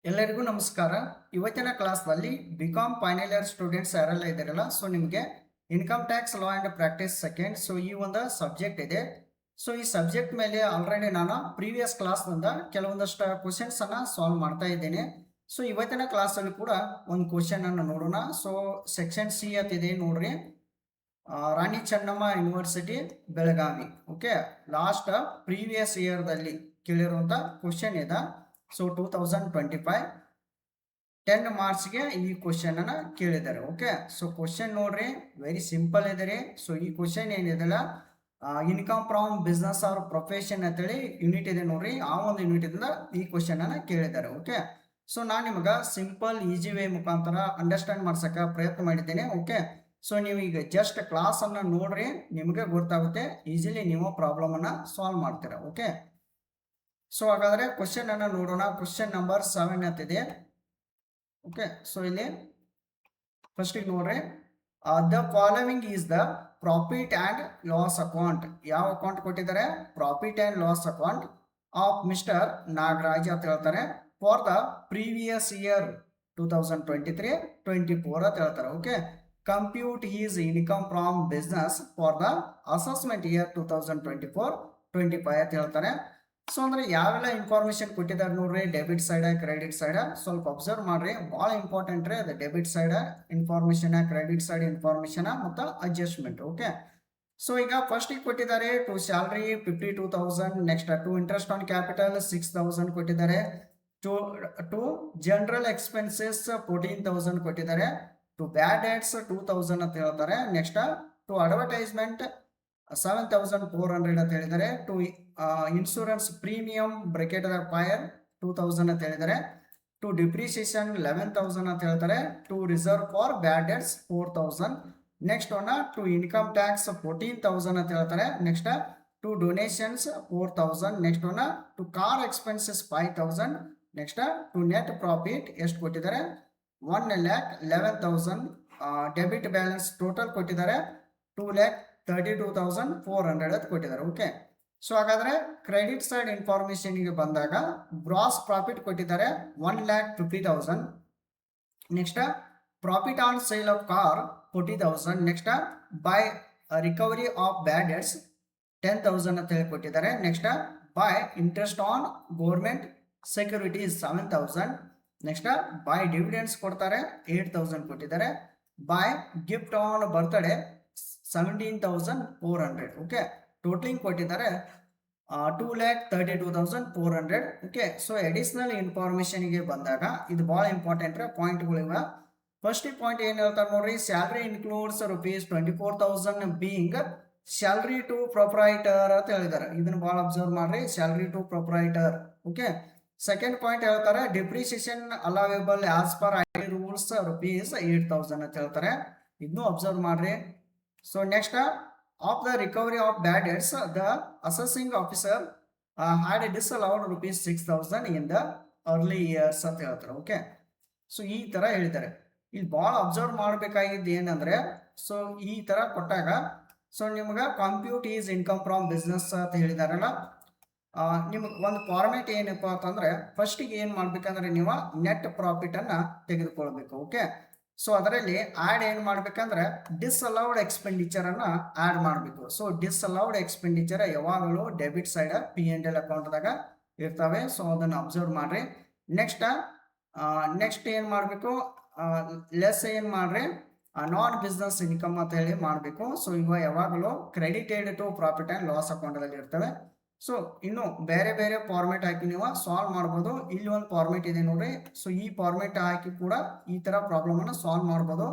ಎಲ್ಲರಿಗೂ ನಮಸ್ಕಾರ. ಇವತ್ತಿನ ಕ್ಲಾಸ್ನಲ್ಲಿ ಬಿಕಾಮ್ ಫೈನಲ್ ಇಯರ್ ಸ್ಟೂಡೆಂಟ್ಸ್ ಯಾರೆಲ್ಲ ಇದ್ದಾರಲ್ಲ, ಸೊ ನಿಮಗೆ income tax law and practice second, so ಈ ಒಂದು ಸಬ್ಜೆಕ್ಟ್ ಇದೆ. ಸೊ ಈ ಸಬ್ಜೆಕ್ಟ್ ಮೇಲೆ ಆಲ್ರೆಡಿ ನಾನು ಪ್ರೀವಿಯಸ್ ಕ್ಲಾಸ್ನಿಂದ ಕೆಲವೊಂದಷ್ಟು ಕ್ವಶನ್ಸ್ ಅನ್ನ ಸಾಲ್ವ್ ಮಾಡ್ತಾ ಇದ್ದೇನೆ. ಸೊ ಇವತ್ತಿನ ಕ್ಲಾಸಲ್ಲಿ ಕೂಡ ಒಂದು ಕ್ವಶನ್ ಅನ್ನು ನೋಡೋಣ. ಸೊ ಸೆಕ್ಷನ್ ಸಿ ಅಂತಿದೆ ನೋಡ್ರಿ, Rani Chennamma university Belagavi. Okay, last previous ಇಯರ್ದಲ್ಲಿ ಕೇಳಿರುವಂಥ ಕ್ವಶನ್ ಇದೆ. ಸೊ 2025 10 ಮಾರ್ಚ್ಗೆ ಈ ಕ್ವಶನ್ ಅನ್ನ ಕೇಳಿದ್ದಾರೆ. ಓಕೆ, ಸೊ ಕ್ವಶನ್ ನೋಡ್ರಿ, ವೆರಿ ಸಿಂಪಲ್ ಇದೆ ರೀ. ಸೊ ಈ ಕ್ವಶನ್ ಏನಿದೆಲ್ಲ income from business or profession ಅಂತೇಳಿ ಯೂನಿಟ್ ಇದೆ ನೋಡ್ರಿ, ಆ ಒಂದು ಯೂನಿಟ್ ಇಂದ ಈ ಕ್ವಶನ್ ಅನ್ನ ಕೇಳಿದ್ದಾರೆ. ಓಕೆ, ಸೊ ನಾನು ನಿಮ್ಗೆ ಸಿಂಪಲ್ ಈಸಿ ವೇ ಮುಖಾಂತರ ಅಂಡರ್ಸ್ಟ್ಯಾಂಡ್ ಮಾಡ್ಸಕ್ಕೆ ಪ್ರಯತ್ನ ಮಾಡಿದ್ದೇನೆ. ಓಕೆ, ಸೊ ನೀವು ಈಗ ಜಸ್ಟ್ ಕ್ಲಾಸ್ ಅನ್ನ ನೋಡ್ರಿ, ನಿಮಗೆ ಗೊತ್ತಾಗುತ್ತೆ, ಈಸಿಲಿ ನೀವು ಪ್ರಾಬ್ಲಮ್ ಅನ್ನ ಸಾಲ್ವ್ ಮಾಡ್ತೀರಾ. ಓಕೆ, ಸೊ ಹಾಗಾದ್ರೆ ಕ್ವಶನ್ ಅನ್ನ ನೋಡೋಣ. ಕ್ವಶನ್ ನಂಬರ್ 7 ಅಂತಿದೆ. ಓಕೆ, ಸೊ ಇಲ್ಲಿ ಫಸ್ಟ್ ನೋಡ್ರಿ, the following is the profit and loss account. ಯಾವ ಅಕೌಂಟ್ ಕೊಟ್ಟಿದ್ದಾರೆ? Profit and loss account of mister Nagaraj ಅಂತ ಹೇಳ್ತಾರೆ ಫಾರ್ ದ ಪ್ರೀವಿಯಸ್ ಇಯರ್ 2023-24 ಅಂತ ಹೇಳ್ತಾರೆ. Okay, compute is income from business for the assessment year 2024-25 ಅಂತ ಹೇಳ್ತಾರೆ. ಸೊ ಅಂದ್ರೆ ಯಾವೆಲ್ಲ ಇನ್ಫಾರ್ಮೇಶನ್ ಕೊಟ್ಟಿದ್ದಾರೆ ನೋಡ್ರಿ, ಡೆಬಿಟ್ ಸೈಡ್ ಕ್ರೆಡಿಟ್ ಸೈಡ್ ಸ್ವಲ್ಪ ಅಬ್ಸರ್ವ್ ಮಾಡ್ರಿ, ಬಹಳ ಇಂಪಾರ್ಟೆಂಟ್ ರೀ. ಅದು debit side information, credit side information ಮತ್ತು ಅಡ್ಜಸ್ಟ್ಮೆಂಟ್. ಓಕೆ, ಸೊ ಈಗ ಫಸ್ಟ್ ಕೊಟ್ಟಿದ್ದಾರೆ to salary 52,000, next to interest on capital 6,000 ಕೊಟ್ಟಿದ್ದಾರೆ, ಟು ಜನರಲ್ ಎಕ್ಸ್ಪೆನ್ಸಸ್ 14,000 ಕೊಟ್ಟಿದ್ದಾರೆ, ಟು ಬ್ಯಾಡ್ ಡೆಟ್ಸ್ 2,000 ಅಂತ ಹೇಳ್ತಾರೆ, ನೆಕ್ಸ್ಟ್ ಟು ಅಡ್ವರ್ಟೈಸ್ಮೆಂಟ್ 7,400 ಅಂತ ಹೇಳಿದ್ದಾರೆ, to insurance premium bracket fire 2,000 ಅಂತ ಹೇಳಿದ್ದಾರೆ, ಟು ಡಿಪ್ರಿಸಿಯೇಷನ್ 11,000 ಅಂತ ಹೇಳ್ತಾರೆ, to reserve for bad debts 4,000, next one to income tax 14,000 ಅಂತ ಹೇಳ್ತಾರೆ, next to donations 4,000, next one to car expenses 5,000, next to net profit ಎಷ್ಟು ಕೊಟ್ಟಿದ್ದಾರೆ 1,11,000, ಡೆಬಿಟ್ ಬ್ಯಾಲೆನ್ಸ್ ಟೋಟಲ್ ಕೊಟ್ಟಿದ್ದಾರೆ 2,32,400 ಅಂತ ಕೊಟ್ಟಿದ್ದಾರೆ. ಓಕೆ, ಸೊ ಹಾಗಾದ್ರೆ ಕ್ರೆಡಿಟ್ ಸೈಡ್ ಇನ್ಫಾರ್ಮೇಶನ್ಗೆ ಬಂದಾಗ ಗ್ರಾಸ್ ಪ್ರಾಫಿಟ್ ಕೊಟ್ಟಿದ್ದಾರೆ 1,50,000, next profit on sale of car 40,000, next by recovery of bad debts 10,000 ಅಂತ ಹೇಳಿ ಕೊಟ್ಟಿದ್ದಾರೆ, next by interest on government securities 7,000, next by dividends ಕೊಡ್ತಾರೆ 8,000 ಕೊಟ್ಟಿದ್ದಾರೆ, by gift on birthday 17,400. Okay, totalling ಕೊಟ್ಟಿದ್ದಾರೆ 2,32,400. Okay, so additional ಇನ್ಫಾರ್ಮೇಶನ್ಗೆ ಬಂದಾಗ ಇದು ಬಹಳ ಇಂಪಾರ್ಟೆಂಟ್ ಪಾಯಿಂಟ್ಗಳಿವೆ. ಫಸ್ಟ್ ಪಾಯಿಂಟ್ ಏನು ಹೇಳ್ತಾರೆ ನೋಡ್ರಿ, salary includes ₹24,000 being salary to proprietor ಅಂತ ಹೇಳಿದ್ದಾರೆ. ಇದನ್ನ ಬಹಳ ಅಬ್ಸರ್ವ್ ಮಾಡ್ರಿ, salary to proprietor. Okay, second point ಹೇಳ್ತಾರೆ depreciation allowable as per I rules ₹8,000 ಅಂತ ಹೇಳ್ತಾರೆ. ಇದನ್ನು ಅಬ್ಸರ್ವ್ ಮಾಡ್ರಿ. So next of the recovery of bad debts the assessing officer had disallowed ₹6,000 in the early years ಅಂತ ಹೇಳ್ತಾರೆ. Okay, so ಈ ತರ ಹೇಳಿದ್ದಾರೆ. ಇಲ್ಲಿ ಬಹಳ ಅಬ್ಸರ್ವ್ ಮಾಡಬೇಕಾಗಿದ್ದು ಏನಂದ್ರೆ, ಸೊ ಈ ತರ ಕೊಟ್ಟಾಗ ಸೊ ನಿಮ್ಗೆ compute is income from business ಅಂತ ಹೇಳಿದಾರಲ್ಲ, ನಿಮ್ಗೆ ಒಂದು ಫಾರ್ಮೇಟ್ ಏನಪ್ಪ ಅಂತಂದ್ರೆ ಫಸ್ಟಿಗೆ ಏನು ಮಾಡ್ಬೇಕಂದ್ರೆ ನೀವು ನೆಟ್ ಪ್ರಾಫಿಟ್ ಅನ್ನ ತೆಗೆದುಕೊಳ್ಬೇಕು. ಓಕೆ, ಸೊ ಅದರಲ್ಲಿ ಆಡ್ ಏನು ಮಾಡ್ಬೇಕಂದ್ರೆ ಡಿಸ್ಅಲೌಡ್ ಎಕ್ಸ್ಪೆಂಡಿಚರ್ ಅನ್ನ ಆಡ್ ಮಾಡಬೇಕು. ಸೊ ಡಿಸ್ಅಲೌಡ್ ಎಕ್ಸ್ಪೆಂಡಿಚರ್ ಯಾವಾಗಲೂ ಡೆಬಿಟ್ ಸೈಡ್ P&L ಅಕೌಂಟ್ದಾಗ ಇರ್ತವೆ. ಸೊ ಅದನ್ನ ಅಬ್ಸರ್ವ್ ಮಾಡ್ರಿ. ನೆಕ್ಸ್ಟ್ ಏನು ಮಾಡಬೇಕು, ಲೆಸ್ ಏನು ಮಾಡ್ರಿ ನಾನ್ ಬಿಸ್ನೆಸ್ ಇನ್ಕಮ್ ಅಂತ ಹೇಳಿ ಮಾಡಬೇಕು. ಸೊ ಇವ ಯಾವಾಗಲೂ credited to profit and loss ಅಕೌಂಟ್ದಲ್ಲಿ ಇರ್ತವೆ. ಸೊ ಇನ್ನು ಬೇರೆ ಬೇರೆ ಫಾರ್ಮೇಟ್ ಹಾಕಿ ನೀವು ಸಾಲ್ವ್ ಮಾಡ್ಬೋದು. ಇಲ್ಲಿ ಒಂದು ಫಾರ್ಮೇಟ್ ಇದೆ ನೋಡ್ರಿ, ಸೊ ಈ ಫಾರ್ಮೇಟ್ ಹಾಕಿ ಕೂಡ ಈ ತರ ಪ್ರಾಬ್ಲಮ್ ಅನ್ನ ಸಾಲ್ವ್ ಮಾಡ್ಬೋದು.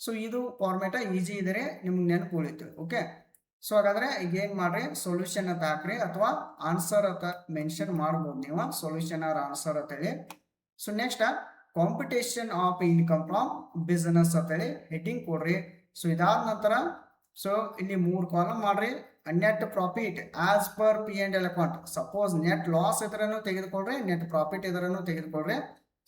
ಸೊ ಇದು ಫಾರ್ಮೇಟ್ ಈಸಿ ಇದ್ರೆ ನಿಮ್ಗೆ ನೆನಪು ಉಳಿತು. ಓಕೆ, ಸೊ ಹಾಗಾದ್ರೆ ಈಗ ಏನ್ ಮಾಡ್ರಿ, ಸೊಲ್ಯೂಷನ್ ಅಂತ ಹಾಕ್ರಿ ಅಥವಾ ಆನ್ಸರ್ ಅಂತ ಮೆನ್ಷನ್ ಮಾಡ್ಬೋದು ನೀವು, ಸೊಲ್ಯೂಷನ್ ಆರ್ ಆನ್ಸರ್ ಅಂತ ಹೇಳಿ. So next computation of income from business ಅಂತ ಹೇಳಿ ಹೆಡ್ಡಿಂಗ್ ಕೊಡ್ರಿ. ಸೊ ಇದಾದ ನಂತರ ಸೊ ಇಲ್ಲಿ 3 ಕಾಲಮ್ ಮಾಡ್ರಿ. Net profit as per P&L account. Suppose net loss ಇದ್ರೂ ತೆಗೆದುಕೊಳ್ರಿ, ನೆಟ್ ಪ್ರಾಫಿಟ್ ಇದ್ರೂ ತೆಗೆದುಕೊಳ್ರಿ.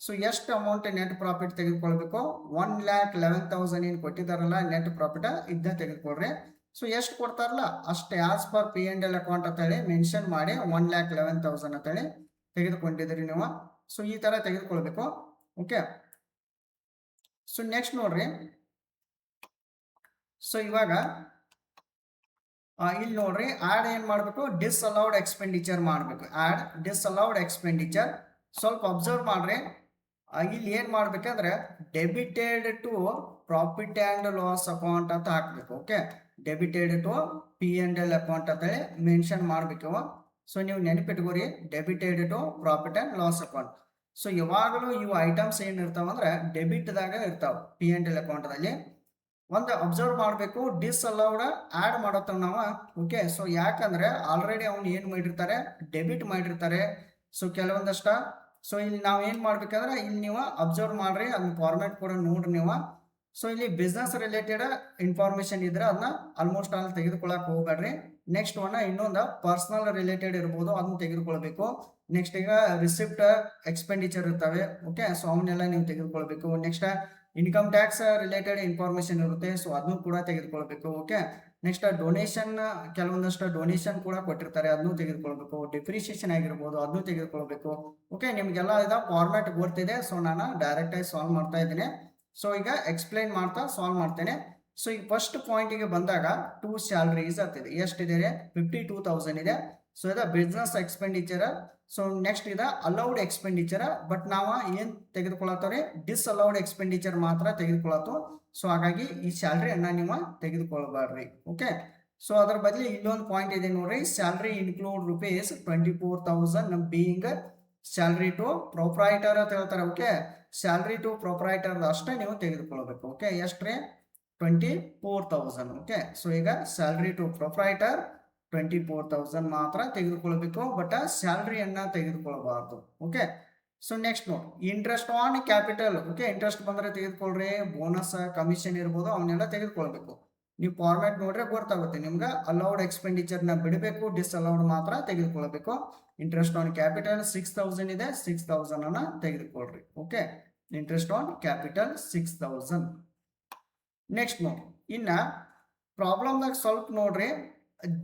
ಸೊ ಎಷ್ಟು ಅಮೌಂಟ್ ನೆಟ್ ಪ್ರಾಫಿಟ್ ತೆಗೆದುಕೊಳ್ಬೇಕು, 1,11,000 ಏನು ಕೊಟ್ಟಿದಾರಲ್ಲ ನೆಟ್ ಪ್ರಾಫಿಟ್ ಇದನ್ನ ತೆಗೆದುಕೊಳ್ರಿ. ಸೊ ಎಷ್ಟು ಕೊಡ್ತಾರಲ್ಲ ಅಷ್ಟೇ ಆಸ್ ಪರ್ P&L ಅಕೌಂಟ್ ಅಂತ ಹೇಳಿ ಮೆನ್ಷನ್ ಮಾಡಿ 1,11,000 ಅಂತ ಹೇಳಿ ತೆಗೆದುಕೊಂಡಿದ್ರಿ ನೀವು. ಸೊ ಈ ತರ ತೆಗೆದುಕೊಳ್ಬೇಕು. ಓಕೆ, ಸೊ ನೆಕ್ಸ್ಟ್ ನೋಡ್ರಿ, ಸೊ ಇವಾಗ ಇಲ್ಲಿ ನೋಡ್ರಿ, ಆಡ್ ಏನ್ ಮಾಡಬೇಕು, ಡಿಸ್ಅಲೌಡ್ ಎಕ್ಸ್ಪೆಂಡಿಚರ್ ಮಾಡಬೇಕು. Add disallowed expenditure. ಸ್ವಲ್ಪ ಅಬ್ಸರ್ವ್ ಮಾಡ್ರಿ, ಇಲ್ಲಿ ಏನ್ ಮಾಡ್ಬೇಕಂದ್ರೆ debited to profit and loss account ಅಂತ ಹಾಕ್ಬೇಕು. Okay, debited to P&L account ಅಂತ ಹೇಳಿ ಮೆನ್ಷನ್ ಮಾಡ್ಬೇಕು. ಸೊ ನೀವು ನೆನಪಿಟ್ಕೋರಿ, debited to profit and loss account. ಸೊ ಯಾವಾಗಲೂ ಇವು ಐಟಮ್ಸ್ ಏನ್ ಇರ್ತಾವ ಅಂದ್ರೆ ಡೆಬಿಟ್ ದಾಗ ಇರ್ತಾವ P&L ಅಕೌಂಟ್ ದಲ್ಲಿ. ಒಂದು ಅಬ್ಸರ್ವ್ ಮಾಡಬೇಕು, ಡಿಸ್ಅಲೌಡ್ ಆಡ್ ಮಾಡತ್ತವ ನಾವು. ಓಕೆ, ಸೊ ಯಾಕಂದ್ರೆ ಆಲ್ರೆಡಿ ಅವ್ನು ಏನ್ ಮಾಡಿರ್ತಾರೆ, ಡೆಬಿಟ್ ಮಾಡಿರ್ತಾರೆ. ಸೊ ಕೆಲವೊಂದಷ್ಟ, ಸೊ ಇಲ್ಲಿ ನಾವು ಏನ್ ಮಾಡ್ಬೇಕಂದ್ರೆ ಇಲ್ಲಿ ನೀವು ಅಬ್ಸರ್ವ್ ಮಾಡ್ರಿ, ಅದನ್ನ ಫಾರ್ಮ್ಯಾಟ್ ಕೂಡ ನೋಡ್ರಿ ನೀವು. ಸೊ ಇಲ್ಲಿ ಬಿಸ್ನೆಸ್ ರಿಲೇಟೆಡ್ ಇನ್ಫಾರ್ಮೇಶನ್ ಇದ್ರೆ ಅದನ್ನ ಆಲ್ಮೋಸ್ಟ್ ಆಲ್ ತೆಗೆದುಕೊಳ್ಳಕ್ ಹೋಗ್ಬೇಡ್ರಿ. ನೆಕ್ಸ್ಟ್ ಇನ್ನೊಂದು ಪರ್ಸನಲ್ ರಿಲೇಟೆಡ್ ಇರ್ಬೋದು, ಅದನ್ನ ತೆಗೆದುಕೊಳ್ಬೇಕು. ನೆಕ್ಸ್ಟ್ ಈಗ ರಿಸಿಪ್ಟ್ ಎಕ್ಸ್ಪೆಂಡಿಚರ್ ಇರ್ತವೆ. ಓಕೆ, ಸೊ ಅವನ್ನೆಲ್ಲ ನೀವು ತೆಗೆದುಕೊಳ್ಬೇಕು. Next income tax related information ಇರುತ್ತೆ, ಸೊ ಅದನ್ನು ಕೂಡ ತೆಗೆದುಕೊಳ್ಬೇಕು. ಓಕೆ, ನೆಕ್ಸ್ಟ್ ಡೊನೇಷನ್, ಕೆಲವೊಂದಷ್ಟು ಡೊನೇಷನ್ ಕೂಡ ಕೊಟ್ಟಿರ್ತಾರೆ, ಅದನ್ನು ತೆಗೆದುಕೊಳ್ಬೇಕು. ಡಿಪ್ರಿಸಿಯೇಷನ್ ಆಗಿರ್ಬೋದು, ಅದನ್ನು ತೆಗೆದುಕೊಳ್ಬೇಕು. ಓಕೆ, ನಿಮ್ಗೆಲ್ಲ ಇದ ಫಾರ್ಮ್ಯಾಟ್ ಗೊತ್ತಿದೆ. ಸೊ ನಾನು ಡೈರೆಕ್ಟ್ ಆಗಿ ಸಾಲ್ವ್ ಮಾಡ್ತಾ ಇದ್ದೀನಿ. ಸೊ ಈಗ ಎಕ್ಸ್ಪ್ಲೈನ್ ಮಾಡ್ತಾ ಸಾಲ್ವ್ ಮಾಡ್ತೇನೆ. ಸೊ ಈಗ ಫಸ್ಟ್ ಪಾಯಿಂಟಿಗೆ ಬಂದಾಗ 2 ಸ್ಯಾಲರೀಸ್ ಆಗ್ತಿದೆ. ಎಷ್ಟಿದೆ? 52,000 ಇದೆ. ಸೊ ಇದು ಬಿಸ್ನೆಸ್ ಎಕ್ಸ್ಪೆಂಡಿಚರ್. ಸೊ ನೆಕ್ಸ್ಟ್ ಇದೆ ಅಲೌಡ್ ಎಕ್ಸ್ಪೆಂಡಿಚರ್. ಬಟ್ ನಾವು ಏನ್ ತೆಗೆದುಕೊಳ್ಳತ್ತವ್ರಿ, ಡಿಸ್ಅಲೌಡ್ ಎಕ್ಸ್ಪೆಂಡಿಚರ್ ಮಾತ್ರ ತೆಗೆದುಕೊಳ್ಳತ್ತು. ಸೊ ಹಾಗಾಗಿ ಈ ಸ್ಯಾಲರಿಯನ್ನ ನೀವು ತೆಗೆದುಕೊಳ್ಬಾರ್ರಿ. ಓಕೆ, ಸೊ ಅದರ ಬದಲು ಇಲ್ಲೊಂದು ಪಾಯಿಂಟ್ ಇದೆ ನೋಡ್ರಿ, salary include ₹24,000 being salary to proprietor ಅಂತ ಹೇಳ್ತಾರೆ. ಓಕೆ, ಸ್ಯಾಲರಿ ಟು ಪ್ರೊಪ್ರೈಟರ್ ಅಷ್ಟೇ ನೀವು ತೆಗೆದುಕೊಳ್ಬೇಕು. ಓಕೆ, ಎಷ್ಟ್ರಿ? 24,000. ಓಕೆ, ಸೊ ಈಗ ಸ್ಯಾಲರಿ ಟು ಪ್ರೊಪ್ರೈಟರ್ 24,000 ಮಾತ್ರ ತೆಗೆದುಕೊಳ್ಬೇಕು, ಬಟ್ ಸ್ಯಾಲರಿಯನ್ನ ತೆಗೆದುಕೊಳ್ಬಾರ್ದು. ಓಕೆ, ಸೊ ನೆಕ್ಸ್ಟ್ ನೋಡಿ, interest on capital. Okay, interest ಬಂದ್ರೆ ತೆಗೆದುಕೊಳ್ರಿ, ಬೋನಸ್ ಕಮಿಷನ್ ಇರ್ಬೋದು, ಅವನ್ನೆಲ್ಲ ತೆಗೆದುಕೊಳ್ಬೇಕು. ನೀವು ಫಾರ್ಮ್ಯಾಟ್ ನೋಡ್ರೆ ಗೊತ್ತಾಗುತ್ತೆ ನಿಮ್ಗೆ. ಅಲೌಡ್ ಎಕ್ಸ್ಪೆಂಡಿಚರ್ ನ ಬಿಡಬೇಕು, ಡಿಸ್ಅಲೌಡ್ ಮಾತ್ರ ತೆಗೆದುಕೊಳ್ಬೇಕು. ಇಂಟ್ರೆಸ್ಟ್ ಆನ್ ಕ್ಯಾಪಿಟಲ್ 6,000 ಇದೆ, 6,000 ಅನ್ನ ತೆಗೆದುಕೊಳ್ರಿ. Okay, interest on capital 6,000. Next ನೋಡಿ, ಇನ್ನ ಪ್ರಾಬ್ಲಮ್ದಾಗ ಸ್ವಲ್ಪ ನೋಡ್ರಿ,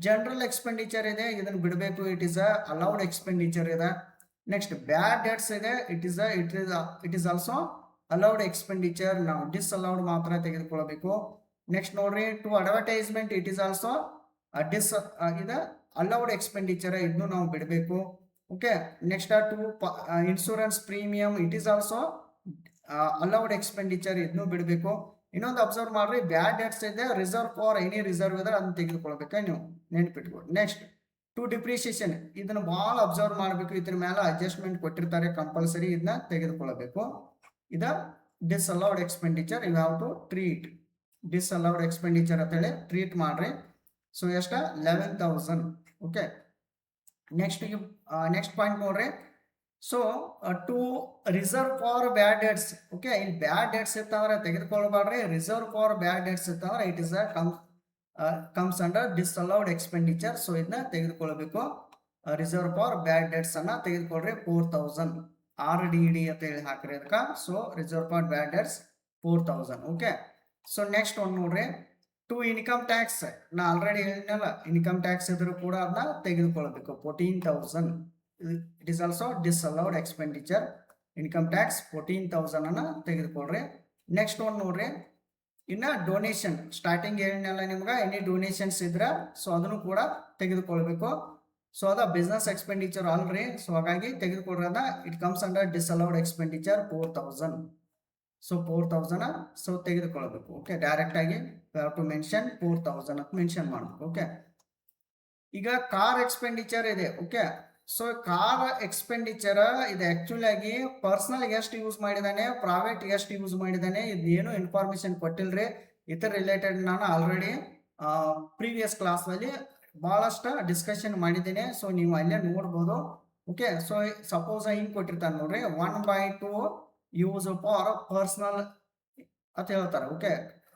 ಜನರಲ್ ಎಕ್ಸ್ಪೆಂಡಿಚರ್ ಇದೆ, ಇದನ್ನ ಬಿಡಬೇಕು, it is a allowed expenditure ಇದೆ. ನೆಕ್ಸ್ಟ್ ಬ್ಯಾಡ್ ಡೆಟ್ಸ್ ಇದೆ, it is also allowed expenditure, ನಾವು ಡಿಸ್ಅಲೌಡ್ ಮಾತ್ರ ತೆಗೆದುಕೊಳ್ಬೇಕು. ನೆಕ್ಸ್ಟ್ ನೋಡ್ರಿ, to advertisement, it is also ಇದು ಅಲೌಡ್ ಎಕ್ಸ್ಪೆಂಡಿಚರ್, ಇದನ್ನು ನಾವು ಬಿಡಬೇಕು. ಓಕೆ, next to insurance premium, it is also allowed expenditure, ಇದನ್ನು ಬಿಡಬೇಕು. ಇನ್ನೊಂದು ಅಬ್ಸರ್ವ್ ಮಾಡ್ರಿ, ಬ್ಯಾಡ್ ಡೆಟ್ಸ್ ಇದೆ, ರಿಸರ್ವ್ ಫಾರ್ ಎನಿ ರಿಸರ್ವ್ ಇದ್ರೆ ಅದನ್ನ ತೆಗೆದುಕೊಳ್ಬೇಕ, ನೀವು ನೆನ್ಪಿಟ್ಕೊಡಿ. ನೆಕ್ಸ್ಟ್ ಟು ಡಿಪ್ರಿಸಿಯೇಷನ್, ಇದನ್ನ ಬಹಳ ಅಬ್ಸರ್ವ್ ಮಾಡಬೇಕು, ಇದ್ರ ಮೇಲೆ ಅಡ್ಜಸ್ಟ್ಮೆಂಟ್ ಕೊಟ್ಟಿರ್ತಾರೆ ಕಂಪಲ್ಸರಿ, ಇದನ್ನ ತೆಗೆದುಕೊಳ್ಬೇಕು. ಇದ disallowed expenditure, you have to treat disallowed expenditure ಅಂತ ಹೇಳಿ ಟ್ರೀಟ್ ಮಾಡ್ರಿ. ಸೊ ಎಷ್ಟ? 11,000. ಓಕೆ, ನೆಕ್ಸ್ಟ್ ಪಾಯಿಂಟ್ ನೋಡ್ರಿ, so to reserve for bad debts. Okay, ಇಲ್ಲಿ ಬ್ಯಾಡ್ ಡೆಟ್ಸ್ ಇತ್ತಂದ್ರೆ ತೆಗೆದುಕೊಳ್ಬಾರ್ರಿ, ರಿಸರ್ವ್ ಫಾರ್ ಬ್ಯಾಡ್ ಡೆಟ್ಸ್ ಇತ್ತಂದ್ರೆ it is comes under disallowed expenditure. So ಇದನ್ನ ತೆಗೆದುಕೊಳ್ಬೇಕು. ರಿಸರ್ವ್ ಫಾರ್ ಬ್ಯಾಡ್ ಡೆಟ್ಸ್ ಅನ್ನ ತೆಗೆದುಕೊಳ್ರಿ, 4,000 RDD ಅಂತ ಹೇಳಿ ಹಾಕ್ರಿ ಅದಕ್ಕೆ. So reserve for bad debts 4,000. Okay, so next ಒಂದು ನೋಡ್ರಿ, ಟು ಇನ್ಕಮ್ ಟ್ಯಾಕ್ಸ್, ನಾ ಆಲ್ರೆಡಿ ಹೇಳಿದ್ನಲ್ಲ, ಇನ್ಕಮ್ ಟ್ಯಾಕ್ಸ್ ಇದ್ರೂ ಕೂಡ ಅದನ್ನ ತೆಗೆದುಕೊಳ್ಬೇಕು, 14,000. It is also ಡಿಸ್ಅಲೌಡ್ expenditure. Income tax 14,000 ಅನ್ನ ತೆಗೆದುಕೊಳ್ರಿ. ನೆಕ್ಸ್ಟ್ ಒಂದು ನೋಡ್ರಿ, ಇನ್ನ ಡೊನೇಷನ್, ಸ್ಟಾರ್ಟಿಂಗ್ ಹೇಳಿದ್ನಲ್ಲ ನಿಮ್ಗೆ, ಎನಿ ಡೊನೇಷನ್ಸ್ ಇದ್ರೆ ಸೊ ಅದನ್ನು ಕೂಡ ತೆಗೆದುಕೊಳ್ಬೇಕು. ಸೊ ಅದ ಬಿಸ್ನೆಸ್ ಎಕ್ಸ್ಪೆಂಡಿಚರ್ ಅಲ್ರಿ, ಸೊ ಹಾಗಾಗಿ ತೆಗೆದುಕೊಳ್ರದ it comes under disallowed expenditure 4,000. So 4,000 so ತೆಗೆದುಕೊಳ್ಬೇಕು. ಓಕೆ, ಡೈರೆಕ್ಟ್ ಆಗಿ ಟು ಮೆನ್ಷನ್ 4,000 ಅಂತ ಮೆನ್ಷನ್ ಮಾಡಬೇಕು. ಓಕೆ, ಈಗ ಕಾರ್ ಎಕ್ಸ್ಪೆಂಡಿಚರ್ ಇದೆ. ಓಕೆ, ಸೊ ಕಾರ್ ಎಕ್ಸ್ಪೆಂಡಿಚರ್ ಇದು ಆಕ್ಚುಲಿ ಆಗಿ ಪರ್ಸನಲ್ ಎಷ್ಟು ಯೂಸ್ ಮಾಡಿದಾನೆ, ಪ್ರೈವೇಟ್ ಎಷ್ಟು ಯೂಸ್ ಮಾಡಿದಾನೆ, ಇದೇನು ಇನ್ಫಾರ್ಮೇಶನ್ ಕೊಟ್ಟಿಲ್ರಿ. ಇತರ ರಿಲೇಟೆಡ್ ನಾನು ಆಲ್ರೆಡಿ ಪ್ರೀವಿಯಸ್ ಕ್ಲಾಸ್ ಅಲ್ಲಿ ಬಹಳಷ್ಟು ಡಿಸ್ಕಷನ್ ಮಾಡಿದ್ದೇನೆ. ಸೊ ನೀವು ಅಲ್ಲೇ ನೋಡ್ಬೋದು. ಓಕೆ, ಸೊ ಸಪೋಸ್ ಹಿಂಗ್ ಕೊಟ್ಟಿರ್ತಾನೆ ನೋಡ್ರಿ, 1/2 ಯೂಸ್ ಫಾರ್ ಪರ್ಸನಲ್ ಅಂತ ಹೇಳ್ತಾರೆ. Okay,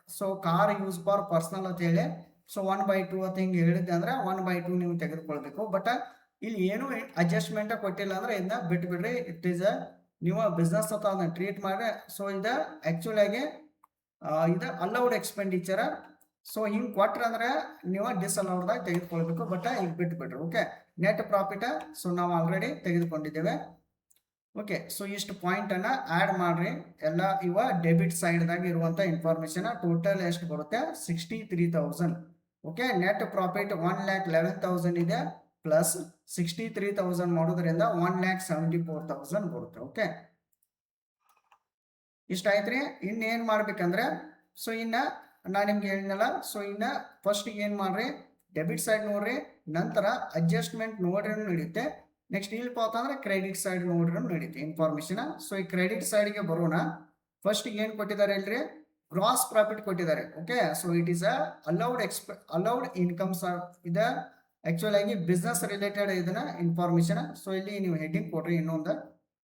so car use for personal ಅಂತ ಹೇಳಿ, ಸೊ 1/2 ಅಂತ ಹಿಂಗೆ ಹೇಳಿದ್ದೆ ಅಂದ್ರೆ 1/2 ನೀವು ತೆಗೆದುಕೊಳ್ಬೇಕು. ಬಟ್ ಇಲ್ಲಿ ಏನು ಅಡ್ಜಸ್ಟ್ಮೆಂಟ್ ಕೊಟ್ಟಿಲ್ಲ ಅಂದ್ರೆ ಇದನ್ನ ಬಿಟ್ಟು ಬಿಡ್ರಿ. ಇಟ್ ಈಸ್ ನೀವು ಬಿಸ್ನೆಸ್ ಅಂತ ಅದನ್ನ ಟ್ರೀಟ್ ಮಾಡ್ರಿ. ಸೊ ಇದು ಆಕ್ಚುಲ್ ಆಗಿ ಇದು ಅಲೌಡ್ ಎಕ್ಸ್ಪೆಂಡಿಚರ್. ಸೊ ಹಿಂಗ್ ಕೊಟ್ರ ಅಂದ್ರೆ ನೀವು ಡಿಸ್ಅಲೌಡ್ದಾಗ ತೆಗೆದುಕೊಳ್ಬೇಕು, ಬಟ್ ಈಗ ಬಿಟ್ಟು ಬಿಡ್ರಿ. ಓಕೆ, ನೆಟ್ ಪ್ರಾಫಿಟ್ ಸೊ ನಾವು ಆಲ್ರೆಡಿ ತೆಗೆದುಕೊಂಡಿದ್ದೇವೆ. ಓಕೆ, ಸೊ ಇಷ್ಟು ಪಾಯಿಂಟನ್ನು ಆ್ಯಡ್ ಮಾಡಿರಿ. ಎಲ್ಲ ಇವ ಡೆಬಿಟ್ ಸೈಡ್ದಾಗ ಇರುವಂಥ ಇನ್ಫಾರ್ಮೇಷನ್. ಟೋಟಲ್ ಎಷ್ಟು ಬರುತ್ತೆ? 63,000. ಓಕೆ, ನೆಟ್ ಪ್ರಾಫಿಟ್ 1,11,000 ಇದೆ, ಪ್ಲಸ್ 63,000 ಮಾಡೋದ್ರಿಂದ 1,74,000 ಬರುತ್ತೆ. ಓಕೆ, ಇಷ್ಟ ಆಯ್ತು ರೀ. ಇನ್ನೇನು ಮಾಡ್ಬೇಕಂದ್ರೆ, ಸೊ ಇನ್ನು ನಾನು ನಿಮ್ಗೆ ಹೇಳಿದ್ನಲ್ಲ, ಸೊ ಇನ್ನು ಫಸ್ಟ್ ಏನು ಮಾಡ್ರಿ, ಡೆಬಿಟ್ ಸೈಡ್ ನೋಡ್ರಿ, ನಂತರ ಅಡ್ಜಸ್ಟ್ಮೆಂಟ್ ನೋಡ್ರಿ ನಡೆಯುತ್ತೆ. ನೆಕ್ಸ್ಟ್ ಇಲ್ಪ ಅಂತಂದ್ರೆ ಕ್ರೆಡಿಟ್ ಸೈಡ್ ನೋಡ್ರಿ ನಡೀತಿ ಇನ್ಫಾರ್ಮೇಶನ್. ಸೊ ಈ ಕ್ರೆಡಿಟ್ ಸೈಡ್ಗೆ ಬರೋಣ. ಫಸ್ಟ್ ಏನು ಕೊಟ್ಟಿದ್ದಾರೆ ಇಲ್ರಿ? ಗ್ರಾಸ್ ಪ್ರಾಫಿಟ್ ಕೊಟ್ಟಿದ್ದಾರೆ. Okay, so it is allowed incomes ಇದೆ. ಆಕ್ಚುಲ್ ಆಗಿ ಬಿಸ್ನೆಸ್ ರಿಲೇಟೆಡ್ ಇದನ್ನ ಇನ್ಫಾರ್ಮೇಶನ್. ಸೊ ಇಲ್ಲಿ ನೀವು ಹೆಡ್ಡಿಂಗ್ ಕೊಡ್ರಿ, ಇನ್ನೊಂದು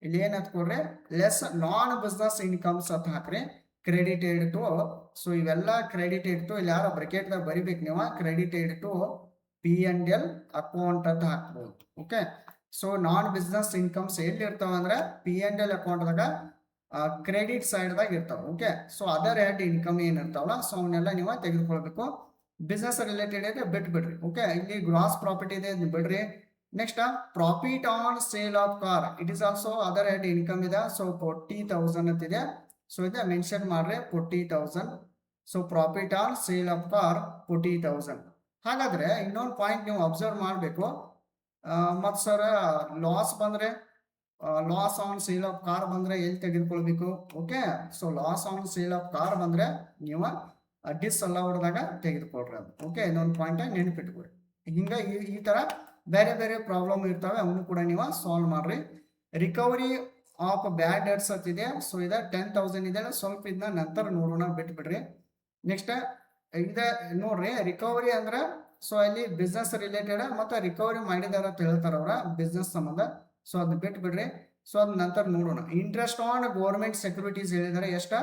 ಇಲ್ಲಿ ಏನಂತ ಕೊಡ್ರಿ, ಲೆಸ್ ನಾನ್ ಬಿಸ್ನೆಸ್ ಇನ್ಕಮ್ಸ್ ಅಂತ ಹಾಕ್ರಿ. ಕ್ರೆಡಿಟೆಡ್ ಟು, ಸೊ ಇವೆಲ್ಲ ಕ್ರೆಡಿಟೆಡ್ ಟು, ಇಲ್ಲಿ ಯಾರೋ ಬ್ರಾಕೆಟ್ದಾಗ ಬರಿಬೇಕು ನೀವು, ಕ್ರೆಡಿಟೆಡ್ ಟು P&L ಅಕೌಂಟ್ ಅಂತ ಹಾಕ್ಬೋದು. Okay, so non business incomes ಎಲ್ಲಿ ಇರ್ತಾವ ಅಂದ್ರೆ P&L ಅಕೌಂಟ್ದಾಗ ಕ್ರೆಡಿಟ್ ಸೈಡ್ದಾಗ ಇರ್ತಾವೆ. Okay, so other head income ಏನಿರ್ತಾವಲ್ಲ, ಸೊ ಅವನ್ನೆಲ್ಲ ನೀವು ತೆಗೆದುಕೊಳ್ಬೇಕು. ಬಿಸ್ನೆಸ್ ರಿಲೇಟೆಡ್ ಇದೆ ಬಿಟ್ಬಿಡ್ರಿ. ಓಕೆ, ಇಲ್ಲಿ ಗ್ರಾಸ್ ಪ್ರಾಫಿಟ್ ಇದೆ ಬಿಡ್ರಿ. Next profit on sale of car, it is also other head income ಇದೆ. ಸೊ 40,000 ಅಂತಿದೆ. ಸೊ ಇದೆ ಮೆನ್ಷನ್ ಮಾಡ್ರಿ 40,000. So profit on sale of car 40,000. ಹಾಗಾದ್ರೆ ಇನ್ನೊಂದು ಪಾಯಿಂಟ್ ನೀವು ಅಬ್ಸರ್ವ್ ಮಾಡಬೇಕು. ಮತ್ತು ಸರ್ ಲಾಸ್ ಬಂದರೆ, loss on sale of car ಬಂದರೆ ಎಲ್ಲಿ ತೆಗೆದುಕೊಳ್ಬೇಕು? Okay, so loss on sale of car ಬಂದರೆ ನೀವು ಡಿಸ್ಅಲೌಡ್ದಾಗ ತೆಗೆದುಕೊಳ್ರಿ ಅದು. ಓಕೆ, ಇನ್ನೊಂದು ಪಾಯಿಂಟ್ ನೆನಪಿಟ್ಕೊಡಿ. ಹಿಂಗೆ ಈ ಥರ ಬೇರೆ ಬೇರೆ ಪ್ರಾಬ್ಲಮ್ ಇರ್ತವೆ, ಅವನು ಕೂಡ ನೀವು ಸಾಲ್ವ್ ಮಾಡ್ರಿ. ರಿಕವರಿ ಆಫ್ ಬ್ಯಾಡ್ ಡೆಟ್ಸ್ ಅಂತಿದೆ. ಸೊ ಇದೆ 10,000 ಇದೆ. ಸ್ವಲ್ಪ ಇದನ್ನ ನಂತರ ನೋಡೋಣ, ಬಿಟ್ಬಿಡ್ರಿ. ನೆಕ್ಸ್ಟ್ ಇದೆ ನೋಡ್ರಿ, ರಿಕವರಿ ಅಂದ್ರೆ ಸೊ ಅಲ್ಲಿ ಬಿಸ್ನೆಸ್ ರಿಲೇಟೆಡ್ ಮತ್ತು ರಿಕವರಿ ಮಾಡಿದಾರ ಅಂತ ಹೇಳ್ತಾರ ಅವ್ರ ಬಿಸ್ನೆಸ್ ಸಂಬಂಧ. ಸೊ ಅದನ್ನ ಬಿಟ್ಬಿಡ್ರಿ. ಸೊ ಅದ್ ನಂತರ ನೋಡೋಣ. ಇಂಟ್ರೆಸ್ಟ್ ಆನ್ ಗೌರ್ಮೆಂಟ್ ಸೆಕ್ಯೂರಿಟೀಸ್ ಹೇಳಿದಾರೆ ಎಷ್ಟ?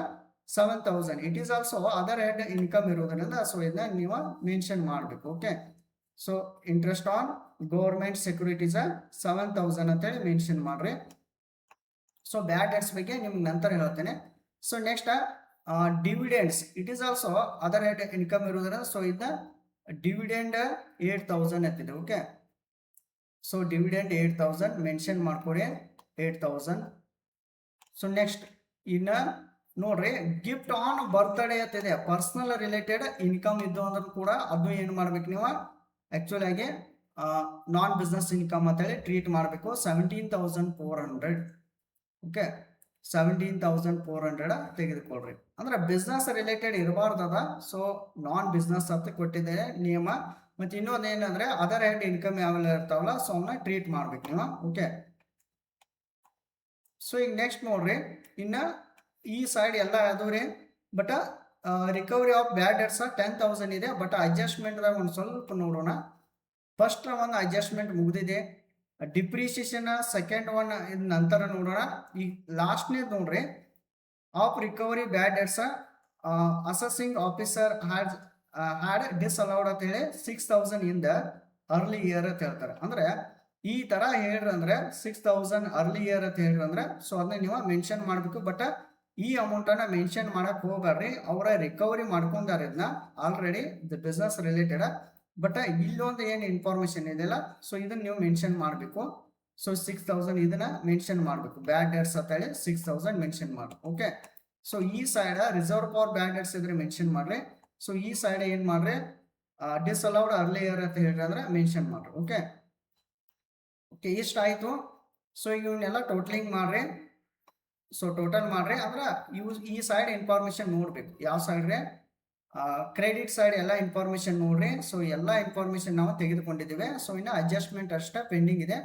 7,000. It is also other head income ಇರೋದ್ರಿಂದ ಸೊ ಇದನ್ನ ನೀವು ಮೆನ್ಷನ್ ಮಾಡಬೇಕು. Okay, so interest on government securities 7,000 ಅಂತೇಳಿ ಮೆನ್ಷನ್ ಮಾಡ್ರಿ. ಸೊ ಬ್ಯಾಡ್ ಡೆಟ್ಸ್ ಬಗ್ಗೆ ನಿಮ್ಗೆ ನಂತರ ಹೇಳ್ತೇನೆ. So next dividends, it is also other head income ಇರೋದ್ರಿಂದ ಸೊ ಇದನ್ನ ಡಿವಿಡೆಂಡ್ 8,000 ಅಂತಿದೆ. ಓಕೆ, ಸೊ ಡಿವಿಡೆಂಡ್ 8,000 ಮೆನ್ಷನ್ ಮಾಡ್ಕೊಡಿ, 8,000. ಸೊ ನೆಕ್ಸ್ಟ್ ಇನ್ನ ನೋಡ್ರಿ, ಗಿಫ್ಟ್ ಆನ್ ಬರ್ತ್ಡೇ ಅಂತಿದೆ. ಪರ್ಸನಲ್ ರಿಲೇಟೆಡ್ ಇನ್ಕಮ್ ಇದ್ದು ಅಂದ್ರೂ ಕೂಡ ಅದು ಏನು ಮಾಡ್ಬೇಕು ನೀವು ಆಕ್ಚುಲ್ ಆಗಿ ನಾನ್ ಬಿಸ್ನೆಸ್ ಇನ್ಕಮ್ ಅಂತೇಳಿ ಟ್ರೀಟ್ ಮಾಡಬೇಕು. 17,400. ಓಕೆ, 17,400 ತೆಗೆದುಕೊಳ್ರಿ. ಅಂದ್ರೆ business related ಇರಬಾರ್ದದ. So non business ಅಂತ ಕೊಟ್ಟಿದೆ ನಿಯಮ. ಮತ್ತು ಇನ್ನೊಂದು ಏನಂದ್ರೆ ಅದರ್ ಹೆಡ್ ಇನ್ಕಮ್ ಯಾವೆಲ್ಲ ಇರ್ತಾವಲ್ಲ ಸೊ ಅವನ್ನ ಟ್ರೀಟ್ ಮಾಡ್ಬೇಕು ನೀವು. ಓಕೆ, ಸೊ ಈಗ ನೆಕ್ಸ್ಟ್ ನೋಡ್ರಿ, ಇನ್ನ ಈ ಸೈಡ್ ಎಲ್ಲ ಅದು ರೀ. But recovery of bad debts 10,000 ಇದೆ. ಬಟ್ ಅಡ್ಜಸ್ಟ್ಮೆಂಟ್ದಾಗ ಒಂದು ಸ್ವಲ್ಪ ನೋಡೋಣ. ಫಸ್ಟ್ ಒಂದು ಅಡ್ಜಸ್ಟ್ಮೆಂಟ್ ಮುಗಿದಿದೆ. ಡಿಪ್ರಿಸಿಯೇಷನ್ ಸೆಕೆಂಡ್ ಒನ್ ಇದ್ ನಂತರ ನೋಡೋಣ. ಈಗ ಲಾಸ್ಟ್ನೇದು ನೋಡ್ರಿ, of recovery bad debts accessing officer had ಡಿಸ್ಅಲೌಡ್ ಅಂತ ಹೇಳಿ 6,000 ಇನ್ ದ ಅರ್ಲಿ ಇಯರ್ ಅಂತ ಹೇಳ್ತಾರೆ. ಅಂದ್ರೆ ಈ ತರ ಹೇಳ್ರಿ ಅಂದ್ರೆ 6,000 ಅರ್ಲಿ ಇಯರ್ ಅಂತ ಹೇಳ್ರಿ ಅಂದ್ರೆ ಸೊ ಅದನ್ನ ನೀವು ಮೆನ್ಷನ್ ಮಾಡಬೇಕು. ಬಟ್ ಈ ಅಮೌಂಟ್ ಅನ್ನ ಮೆನ್ಷನ್ ಮಾಡಕ್ ಹೋಗ್ಬೇಡ್ರಿ. ಅವರ ರಿಕವರಿ ಮಾಡ್ಕೊಂಡಾರ ಇದನ್ನ already the business related. But ಇಲ್ಲೊಂದು ಏನು ಇನ್ಫಾರ್ಮೇಶನ್ ಇದೆಯಲ್ಲ ಸೊ ಇದನ್ನ ನೀವು ಮೆನ್ಷನ್ ಮಾಡಬೇಕು. ಸೊ 6,000 ಇದನ್ನ ಮೆನ್ಷನ್ ಮಾಡಬೇಕು. ಬ್ಯಾಡ್ ಡೆಟ್ಸ್ ಅಂತ ಹೇಳಿ 6,000 ಮೆನ್ಷನ್ ಮಾಡಿ. ಓಕೆ, ಸೊ ಈ side reserve for bad debts ಇದ್ರೆ ಮೆನ್ಷನ್ ಮಾಡ್ರಿ. ಸೊ ಈ ಸೈಡ್ ಏನ್ ಮಾಡ್ರಿ, ಡಿಸ್ಅಲೌಡ್ ಅರ್ಲಿ ಇಯರ್ ಅಂತ ಹೇಳಿ ಅಂದ್ರೆ ಮೆನ್ಷನ್ ಮಾಡ್ರಿ. ಓಕೆ, ಓಕೆ ಇಷ್ಟ ಆಯ್ತು. ಸೊ ಇವನ್ನೆಲ್ಲ ಟೋಟಲಿಂಗ್ ಮಾಡ್ರಿ. ಸೊ ಟೋಟಲ್ ಮಾಡ್ರಿ ಅಂದ್ರೆ ಈ ಸೈಡ್ ಇನ್ಫಾರ್ಮೇಶನ್ ನೋಡ್ಬೇಕು. ಯಾವ ಸೈಡ್ ರೀ? ಕ್ರೆಡಿಟ್ ಸೈಡ್ ಎಲ್ಲ ಇನ್ಫಾರ್ಮೇಶನ್ ನೋಡ್ರಿ. ಸೊ ಎಲ್ಲ ಇನ್ಫಾರ್ಮೇಶನ್ ನಾವು ತೆಗೆದುಕೊಂಡಿದ್ದೇವೆ. ಸೊ ಇನ್ನು ಅಡ್ಜಸ್ಟ್ಮೆಂಟ್ ಅಷ್ಟೇ ಪೆಂಡಿಂಗ್ ಇದೆ.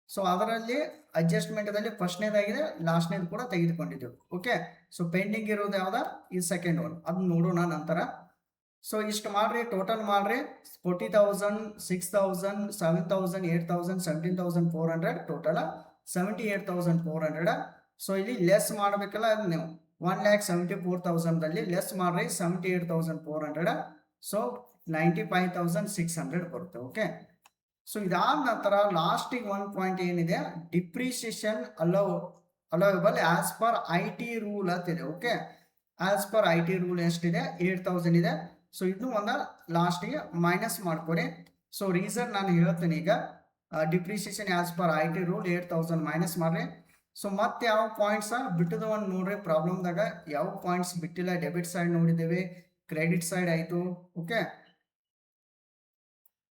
ಸೊ ಅದರಲ್ಲಿ ಅಡ್ಜಸ್ಟ್ಮೆಂಟ್ದಲ್ಲಿ ಫಸ್ಟ್ನೇದಾಗಿದೆ, ಲಾಸ್ಟ್ನೇದು ಕೂಡ ತೆಗೆದುಕೊಂಡಿದ್ದೇವೆ. ಓಕೆ, ಸೊ ಪೆಂಡಿಂಗ್ ಇರೋದು ಯಾವ್ದ? ಈ ಸೆಕೆಂಡ್ ಒನ್, ಅದನ್ನ ನೋಡೋಣ ನಂತರ. ಸೊ ಇಷ್ಟು ಮಾಡ್ರಿ, ಟೋಟಲ್ ಮಾಡ್ರಿ. 40,000, 6,000, 7,000, 8,000, 17,400, ಟೋಟಲ್ 78,400. ಸೊ ಇಲ್ಲಿ ಲೆಸ್ ಮಾಡಬೇಕಲ್ಲ ನೀವು 1,74,000 ಲೆಸ್ ಮಾಡ್ರಿ 78,400. ಸೊ 95,600 ಬರುತ್ತೆ. ಓಕೆ, ಸೊ ಇದಾದ ನಂತರ ಲಾಸ್ಟಿಗೆ ಒಂದು ಪಾಯಿಂಟ್ ಏನಿದೆ, depreciation allowable as per IT rule ಅಂತಿದೆ. Okay, as per IT rule ಎಷ್ಟಿದೆ? 8,000 ಇದೆ. ಸೊ ಇದನ್ನು ಒಂದು ಲಾಸ್ಟಿಗೆ ಮೈನಸ್ ಮಾಡ್ಕೊರಿ. ಸೊ ರೀಸನ್ ನಾನು ಹೇಳ್ತೇನೆ ಈಗ. Depreciation as per IT rule 8,000 minus ಮಾಡ್ರಿ. ಸೊ ಮತ್ತೆ ಯಾವ ಪಾಯಿಂಟ್ಸ್ ಬಿಟ್ಟದವ ನೋಡ್ರಿ ಪ್ರಾಬ್ಲಮ್ದಾಗ ಯಾವ ಪಾಯಿಂಟ್ಸ್ ಬಿಟ್ಟಿಲ್ಲ. ಡೆಬಿಟ್ ಸೈಡ್ ನೋಡಿದ್ದೇವೆ, ಕ್ರೆಡಿಟ್ ಸೈಡ್ ಆಯಿತು. ಓಕೆ,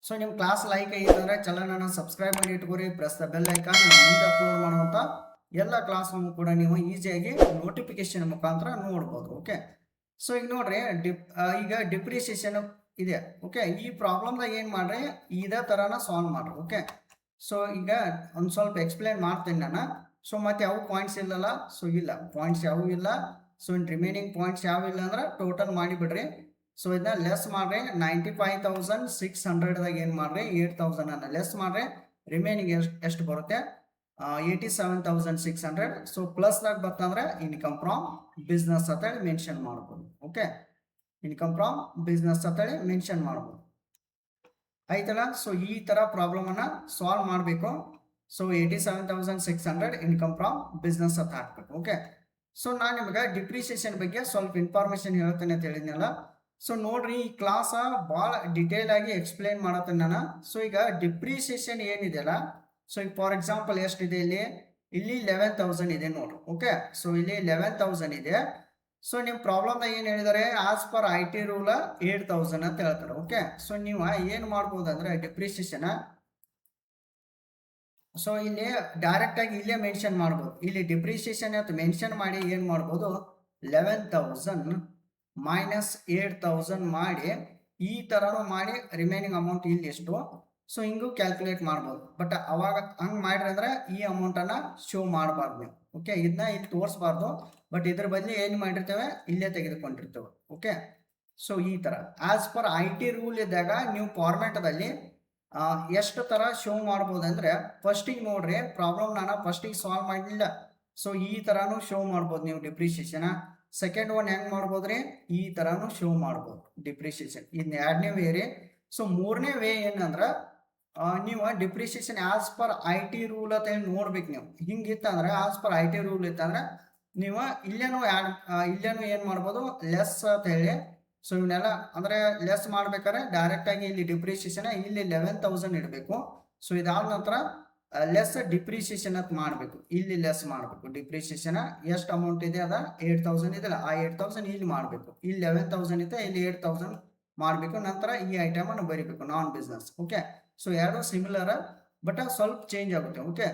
ಸೊ ನಿಮ್ಮ ಕ್ಲಾಸ್ ಲೈಕ್ ಆಗಿತ್ತಂದ್ರೆ ಚಾನಲ್ನ ಸಬ್ಸ್ಕ್ರೈಬ್ ಮಾಡಿ ಇಟ್ಕೋರಿ. Press the bell icon. ಮುಂದೆ ಅಪ್ಲೋಡ್ ಮಾಡುವಂಥ ಎಲ್ಲ ಕ್ಲಾಸ್ ಕೂಡ ನೀವು ಈಸಿಯಾಗಿ ನೋಟಿಫಿಕೇಶನ್ ಮುಖಾಂತರ ನೋಡ್ಬೋದು. ಓಕೆ, ಸೊ ಈಗ ನೋಡ್ರಿ ಈಗ ಡಿಪ್ರಿಸಿಯೇಷನ್ ಇದೆ. ಓಕೆ, ಈ ಪ್ರಾಬ್ಲಮ್ದಾಗ ಏನು ಮಾಡ್ರಿ, ಇದೇ ಥರನ ಸಾಲ್ವ್ ಮಾಡ್ರಿ. ಓಕೆ, ಸೊ ಈಗ ಒಂದು ಸ್ವಲ್ಪ ಎಕ್ಸ್ಪ್ಲೇನ್ ಮಾಡ್ತೀನಿ ನಾನು. ಸೊ ಮತ್ತೆ ಯಾವ ಪಾಯಿಂಟ್ಸ್ ಇಲ್ಲಲ್ಲ, ಸೊ ಇಲ್ಲ ಪಾಯಿಂಟ್ಸ್ ಯಾವ ಇಲ್ಲ. ಸೊ ಇನ್ ರಿಮೈನಿಂಗ್ ಪಾಯಿಂಟ್ಸ್ ಯಾವ ಇಲ್ಲ ಅಂದ್ರೆ ಟೋಟಲ್ ಮಾಡಿಬಿಡ್ರಿ. ಸೊ ಇದನ್ನ ಲೆಸ್ ಮಾಡ್ರಿ. 95,600ದಾಗ ಏನು ಮಾಡ್ರಿ, 8,000 ಅನ್ನ ಲೆಸ್ ಮಾಡ್ರಿ. ರಿಮೈನಿಂಗ್ ಎಷ್ಟು ಬರುತ್ತೆ, 87,600. ಸೊ ಪ್ಲಸ್ದಾಗ ಬರ್ತಂದ್ರೆ ಇನ್ಕಮ್ ಫ್ರಾಮ್ ಬಿಸ್ನೆಸ್ ಅಂತೇಳಿ ಮೆನ್ಷನ್ ಮಾಡ್ಬೋದು. ಓಕೆ, ಇನ್ಕಮ್ ಫ್ರಾಮ್ ಬಿಸ್ನೆಸ್ ಅಂತೇಳಿ ಮೆನ್ಷನ್ ಮಾಡ್ಬೋದು. ಆಯ್ತಲ್ಲ. ಸೊ ಈ ಥರ ಪ್ರಾಬ್ಲಮನ್ನು ಸಾಲ್ವ್ ಮಾಡಬೇಕು. ಸೊ 87,600 ಇನ್ಕಮ್ ಫ್ರಾಮ್ ಬಿಸ್ನೆಸ್ ಅಂತ ಹಾಕ್ಬೇಕು. ಓಕೆ, ಸೊ ನಾನು ನಿಮಗೆ ಡಿಪ್ರಿಸಿಯೇಷನ್ ಬಗ್ಗೆ ಸ್ವಲ್ಪ ಇನ್ಫಾರ್ಮೇಶನ್ ಹೇಳ್ತೇನೆ ಅಂತ ಹೇಳಿದ್ನಲ್ಲ. ಸೊ ನೋಡ್ರಿ, ಈ ಕ್ಲಾಸ್ ಭಾಳ ಡಿಟೇಲ್ ಆಗಿ ಎಕ್ಸ್ಪ್ಲೇನ್ ಮಾಡತ್ತೇನೆ ನಾನು. ಸೊ ಈಗ ಡಿಪ್ರಿಸಿಯೇಷನ್ ಏನಿದೆಯಲ್ಲ, ಸೊ ಈಗ ಫಾರ್ ಎಕ್ಸಾಂಪಲ್ ಎಷ್ಟಿದೆ ಇಲ್ಲಿ 11,000 ಇದೆ ನೋಡ್ರಿ. ಓಕೆ, ಸೊ ಇಲ್ಲಿ 11,000 ಇದೆ. ಸೊ ನಿಮ್ಮ ಪ್ರಾಬ್ಲಮ್ದಾಗ ಏನು ಹೇಳಿದ್ದಾರೆ, ಆಸ್ ಪರ್ IT ರೂಲ್ 8,000 ಅಂತ ಹೇಳ್ತಾರೆ. ಓಕೆ, ಸೊ ನೀವು ಏನು ಮಾಡ್ಬೋದು ಅಂದರೆ ಡಿಪ್ರಿಸಿಯೇಷನ್, ಸೊ ಇಲ್ಲಿ ಡೈರೆಕ್ಟ್ ಆಗಿ ಇಲ್ಲೇ ಮೆನ್ಷನ್ ಮಾಡ್ಬೋದು. ಇಲ್ಲಿ ಡಿಪ್ರಿಸಿಯೇಷನ್ ಅಂತ ಮೆನ್ಷನ್ ಮಾಡಿ ಏನು ಮಾಡ್ಬೋದು, 11,000 ಮೈನಸ್ 8,000 ಮಾಡಿ ಈ ಥರನೂ ಮಾಡಿ ರಿಮೈನಿಂಗ್ ಅಮೌಂಟ್ ಇಲ್ಲಿ ಎಷ್ಟು, ಸೊ ಹಿಂಗೂ ಕ್ಯಾಲ್ಕುಲೇಟ್ ಮಾಡ್ಬೋದು. ಬಟ್ ಅವಾಗ ಹಂಗೆ ಮಾಡ್ರಿ ಅಂದ್ರೆ ಈ ಅಮೌಂಟನ್ನು ಶೋ ಮಾಡಬಾರ್ದು ನೀವು. ಓಕೆ, ಇದನ್ನ ಇಲ್ಲಿ ತೋರಿಸ್ಬಾರ್ದು. ಬಟ್ ಇದ್ರ ಬದಲು ಏನು ಮಾಡಿರ್ತೇವೆ, ಇಲ್ಲೇ ತೆಗೆದುಕೊಂಡಿರ್ತೇವೆ. ಓಕೆ, ಸೊ ಈ ಥರ ಆಸ್ ಪರ್ IT ರೂಲ್ ಇದ್ದಾಗ ನೀವು ಫಾರ್ಮ್ಯಾಟದಲ್ಲಿ ಎಷ್ಟು ಥರ ಶೋ ಮಾಡ್ಬೋದು ಅಂದರೆ, ಫಸ್ಟಿಗೆ ನೋಡ್ರಿ ಪ್ರಾಬ್ಲಮ್ ನಾನು ಫಸ್ಟಿಗೆ ಸಾಲ್ವ್ ಮಾಡಲಿಲ್ಲ. ಸೊ ಈ ಥರನೂ ಶೋ ಮಾಡ್ಬೋದು ನೀವು ಡಿಪ್ರಿಸಿಯೇಷನ್. ಸೆಕೆಂಡ್ ಒನ್ ಹೆಂಗೆ ಮಾಡ್ಬೋದ್ರಿ, ಈ ಥರನೂ ಶೋ ಮಾಡ್ಬೋದು ಡಿಪ್ರಿಸಿಯೇಷನ್. ಇನ್ನು ಎರಡನೇ ವೇ ರೀ. ಸೊ ಮೂರನೇ ವೇ ಏನಂದ್ರೆ, ನೀವು depreciation as per IT rule ಅಂತ ಹೇಳಿ ನೋಡ್ಬೇಕು ನೀವು. ಹಿಂಗಿತ್ತಂದ್ರೆ ಆಸ್ ಪರ್ IT ರೂಲ್ ಇತ್ತಂದ್ರೆ ನೀವು ಇಲ್ಲೇನು ಏನು ಮಾಡ್ಬೋದು, ಲೆಸ್ ಅಂತ ಹೇಳಿ. ಸೊ ಇವನ್ನೆಲ್ಲ ಅಂದರೆ ಲೆಸ್ ಮಾಡ್ಬೇಕಾದ್ರೆ ಡೈರೆಕ್ಟಾಗಿ ಇಲ್ಲಿ ಡಿಪ್ರಿಸಿಯೇಷನ್ ಇಲ್ಲಿ 11,000 ಇಡಬೇಕು. ಸೊ ಇದಾದ ನಂತರ ಲೆಸ್ ಡಿಪ್ರಿಸಿಯೇಷನ್ ಅಂತ ಮಾಡಬೇಕು. ಇಲ್ಲಿ ಲೆಸ್ ಮಾಡಬೇಕು ಡಿಪ್ರಿಸಿಯೇಷನ್. ಎಷ್ಟು ಅಮೌಂಟ್ ಇದೆ ಅದ 8,000 ಇದೆಯಲ್ಲ, ಆ 8,000 ಇಲ್ಲಿ ಮಾಡಬೇಕು. ಇಲ್ಲಿ 11,000 ಇದೆ, ಇಲ್ಲಿ 8,000 ಮಾಡಬೇಕು. ನಂತರ ಈ ಐಟಮನ್ನು ಬರೀಬೇಕು, ನಾನ್ ಬಿಸ್ನೆಸ್. ಓಕೆ, ಸೊ ಎರಡು ಸಿಮಿಲರ್ ಬಟ್ ಸ್ವಲ್ಪ ಚೇಂಜ್ ಆಗುತ್ತೆ. ಓಕೆ,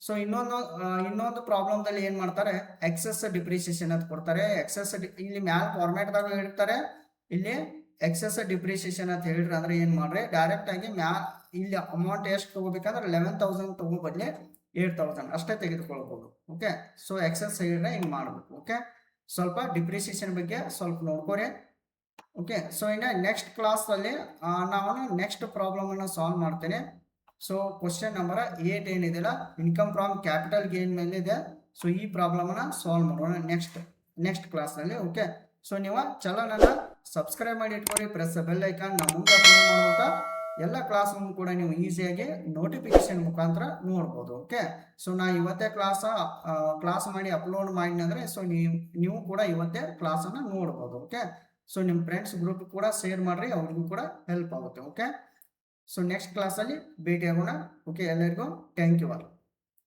ಸೊ ಇನ್ನೊಂದು ಪ್ರಾಬ್ಲಮ್ದಲ್ಲಿ ಏನು ಮಾಡ್ತಾರೆ, ಎಕ್ಸೆಸ್ ಡಿಪ್ರಿಸಿಯೇಷನ್ ಅಂತ ಕೊಡ್ತಾರೆ. ಇಲ್ಲಿ ಮ್ಯಾಲ್ ಫಾರ್ಮ್ಯಾಟ್ದಾಗ ಹೇಳ್ತಾರೆ, ಇಲ್ಲಿ ಎಕ್ಸೆಸ್ ಡಿಪ್ರಿಸಿಯೇಷನ್ ಅಂತ ಹೇಳಿದ್ರೆ ಅಂದ್ರೆ ಏನು ಮಾಡ್ರಿ, ಡೈರೆಕ್ಟ್ ಆಗಿ ಇಲ್ಲಿ ಅಮೌಂಟ್ ಎಷ್ಟು ತಗೋಬೇಕಂದ್ರೆ 11,000 ತಗೋ ಬದಲಿ 8,000 ಅಷ್ಟೇ ತೆಗೆದುಕೊಳ್ಬೋದು. ಓಕೆ, ಸೊ ಎಕ್ಸೆಸ್ ಹೇಳಿದ್ರೆ ಹಿಂಗೆ ಮಾಡಬೇಕು. ಓಕೆ, ಸ್ವಲ್ಪ ಡಿಪ್ರಿಸಿಯೇಷನ್ ಬಗ್ಗೆ ಸ್ವಲ್ಪ ನೋಡ್ಕೋರಿ. ಓಕೆ, ಸೊ ಇನ್ನು ನೆಕ್ಸ್ಟ್ ಕ್ಲಾಸಲ್ಲಿ ನಾನು ನೆಕ್ಸ್ಟ್ ಪ್ರಾಬ್ಲಮನ್ನು ಸಾಲ್ವ್ ಮಾಡ್ತೇನೆ. ಸೊ ಕ್ವಶನ್ ನಂಬರ್ 8 ಏನಿದೆಯಲ್ಲ, ಇನ್ಕಮ್ ಫ್ರಾಮ್ ಕ್ಯಾಪಿಟಲ್ ಗೇನ್ ಮೇಲೆ ಇದೆ. ಸೊ ಈ ಪ್ರಾಬ್ಲಮನ್ನು ಸಾಲ್ವ್ ಮಾಡೋಣ ನೆಕ್ಸ್ಟ್ ಕ್ಲಾಸ್ನಲ್ಲಿ. ಓಕೆ, ಸೊ ನೀವು ಚಾನಲನ್ನು ಸಬ್ಸ್ಕ್ರೈಬ್ ಮಾಡಿ ಇಟ್ಕೊಳ್ಳಿ. Press bell icon. ನಾವು ಮುಂದೆ ಅಪ್ಲೋಡ್ ಮಾಡುವಂಥ ಎಲ್ಲ ಕ್ಲಾಸನ್ನು ಕೂಡ ನೀವು ಈಸಿಯಾಗಿ ನೋಟಿಫಿಕೇಶನ್ ಮುಖಾಂತರ ನೋಡ್ಬೋದು. ಓಕೆ, ಸೊ ನಾ ಇವತ್ತೇ ಕ್ಲಾಸ್ ಮಾಡಿ ಅಪ್ಲೋಡ್ ಮಾಡಿದ್ರೆ ಸೊ ನೀವು ಕೂಡ ಇವತ್ತೇ ಕ್ಲಾಸನ್ನು ನೋಡ್ಬೋದು. ಓಕೆ, ಸೊ ನಿಮ್ಮ ಫ್ರೆಂಡ್ಸ್ ಗ್ರೂಪ್ ಕೂಡ ಶೇರ್ ಮಾಡಿರಿ, ಅವ್ರಿಗೂ ಕೂಡ ಹೆಲ್ಪ್ ಆಗುತ್ತೆ. ಓಕೆ, ಸೊ ನೆಕ್ಸ್ಟ್ ಕ್ಲಾಸಲ್ಲಿ ಭೇಟಿ ಆಗೋಣ. ಓಕೆ, ಎಲ್ಲರಿಗೂ ಥ್ಯಾಂಕ್ ಯು ಆಲ್.